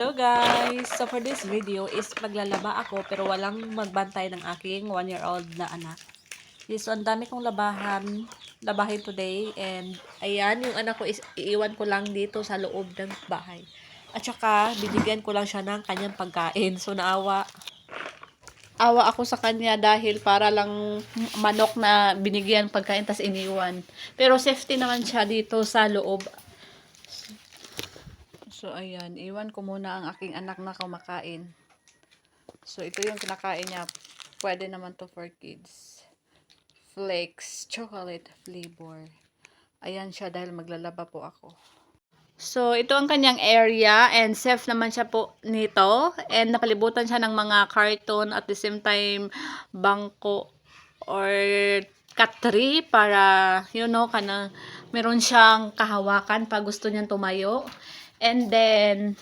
Hello guys! So for this video is maglalaba ako pero walang magbantay ng aking 1-year-old na anak. So ang dami kong labahin today, and ayan, yung anak ko is iiwan ko lang dito sa loob ng bahay. At saka binigyan ko lang siya ng kanyang pagkain. So awa ako sa kanya dahil para lang manok na binigyan pagkain tas iniwan. Pero safety naman siya dito sa loob. So, ayan. Iwan ko muna ang aking anak na kumakain. So, ito yung kinakain niya. Pwede naman to for kids. Flakes, chocolate flavor. Ayan siya dahil maglalaba po ako. So, ito ang kanyang area and safe naman siya po nito. And napalibutan siya ng mga carton at the same time bangko or cat tree para, meron siyang kahawakan pag gusto niyang tumayo. And then,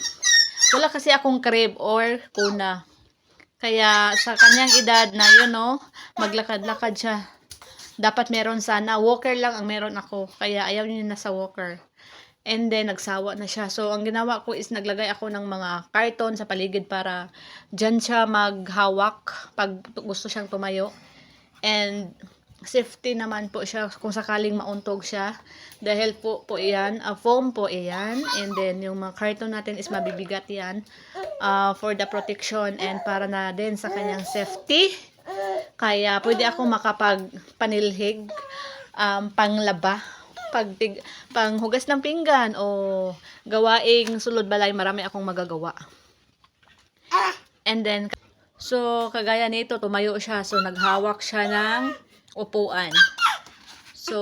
wala kasi akong crib or kuna. Kaya sa kanyang edad na maglakad-lakad siya. Dapat meron sana. Walker lang ang meron ako. Kaya ayaw niya na sa walker. And then, nagsawa na siya. So, ang ginawa ko is naglagay ako ng mga karton sa paligid para dyan siya maghawak pag gusto siyang tumayo. And safety naman po siya kung sakaling mauntog siya. Dahil po iyan, foam po iyan. And then, yung mga karton natin is mabibigat yan for the protection and para na din sa kanyang safety. Kaya, pwede ako makapagpanilhig, panglaba, panghugas ng pinggan o gawaing sulod balay, marami akong magagawa. And then, so kagaya nito, tumayo siya. So, naghawak siya ng upuan. So,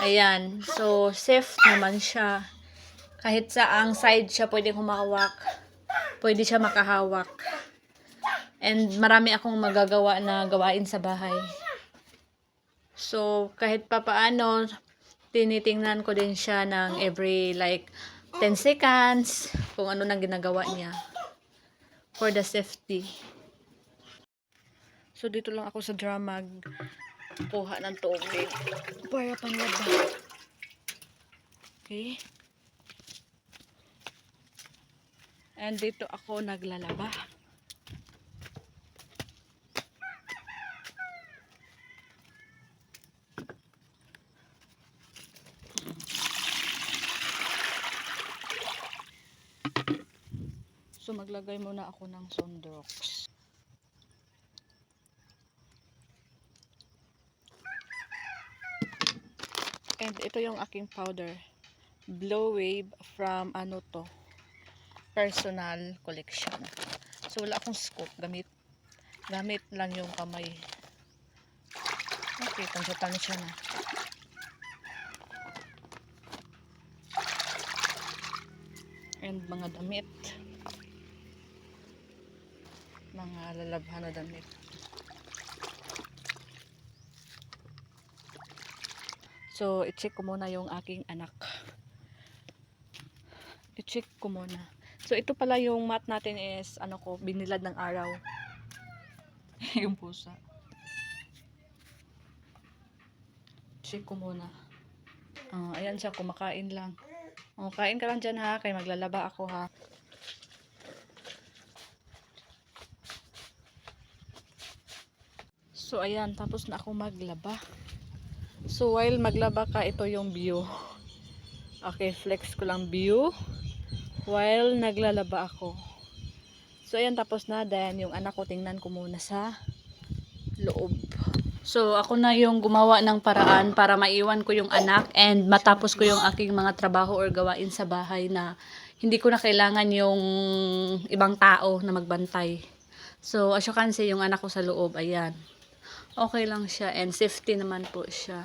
ayan. So, safe naman siya. Kahit saang side siya pwede humawak. Pwede siya makahawak. And marami akong magagawa na gawain sa bahay. So, kahit papaano, tinitingnan ko din siya ng every like 10 seconds kung ano nang ginagawa niya for the safety. So, dito lang ako sa drum kuha ng tubig para panglaba. Okay. And dito ako naglalaba. So, maglagay muna ako ng Sunrox. And ito yung aking powder. Blow Wave from Personal Collection. So, wala akong scoop. Gamit lang yung kamay. Okay, tansya na. And mga damit. Mga lalabhan na damit. So, i-check ko muna yung aking anak. I-check ko muna. So, ito pala yung mat natin is, binilad ng araw. Yung pusa. Check ko muna. Ayan siya, kumakain lang. Kain ka lang dyan ha, kaya maglalaba ako ha. So, ayan, tapos na ako maglaba. So, while maglaba ka, ito yung view. Okay, flex ko lang view while naglalaba ako. So, ayan, tapos na. Then, yung anak ko, tingnan ko muna sa loob. So, ako na yung gumawa ng paraan para maiwan ko yung anak and matapos ko yung aking mga trabaho or gawain sa bahay na hindi ko na kailangan yung ibang tao na magbantay. So, as you can see, yung anak ko sa loob, ayan. Okay lang siya and safety naman po siya.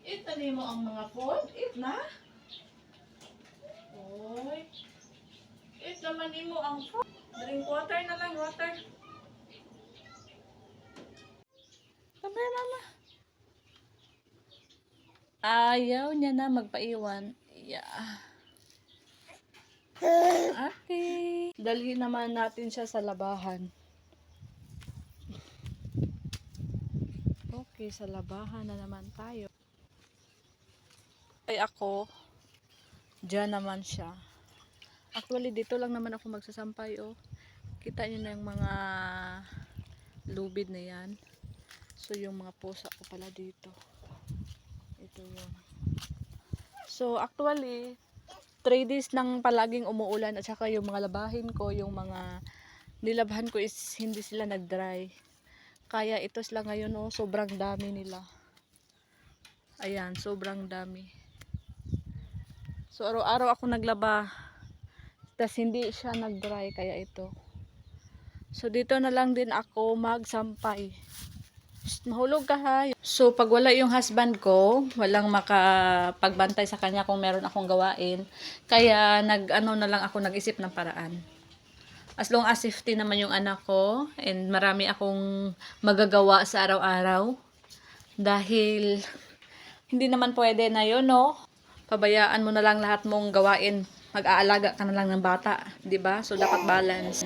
Itali mo ang mga phone. It na. Oy. It naman mo ang phone. Drink water na lang, water. Sabi mama. Ayaw niya na magpaiwan. Yeah. Okay. Dalhin naman natin siya sa labahan. Okay, sa labahan na naman tayo. Ay ako, dyan naman siya. Actually, dito lang naman ako magsasampay, oh. Kita niyo na yung mga lubid na yan. So, yung mga pusa ko pala dito. Ito yun. So, actually, 3 days nang palaging umuulan at saka yung mga labahin ko, yung mga nilabhan ko is hindi sila nag-dry. Kaya ito sila ngayon, oh, sobrang dami nila. Ayan, sobrang dami. So, araw-araw ako naglaba. Tas hindi siya nag-dry, kaya ito. So, dito na lang din ako magsampay. Shh, mahulog ka ha. So, pag wala yung husband ko, walang makapagbantay sa kanya kung meron akong gawain. Kaya, nag-isip ng paraan. As long as safety naman yung anak ko, and marami akong magagawa sa araw-araw. Dahil, hindi naman pwede na yun, no? Pabayaan mo na lang lahat mong gawain. Mag-aalaga ka na lang ng bata, 'di ba? So, dapat balance.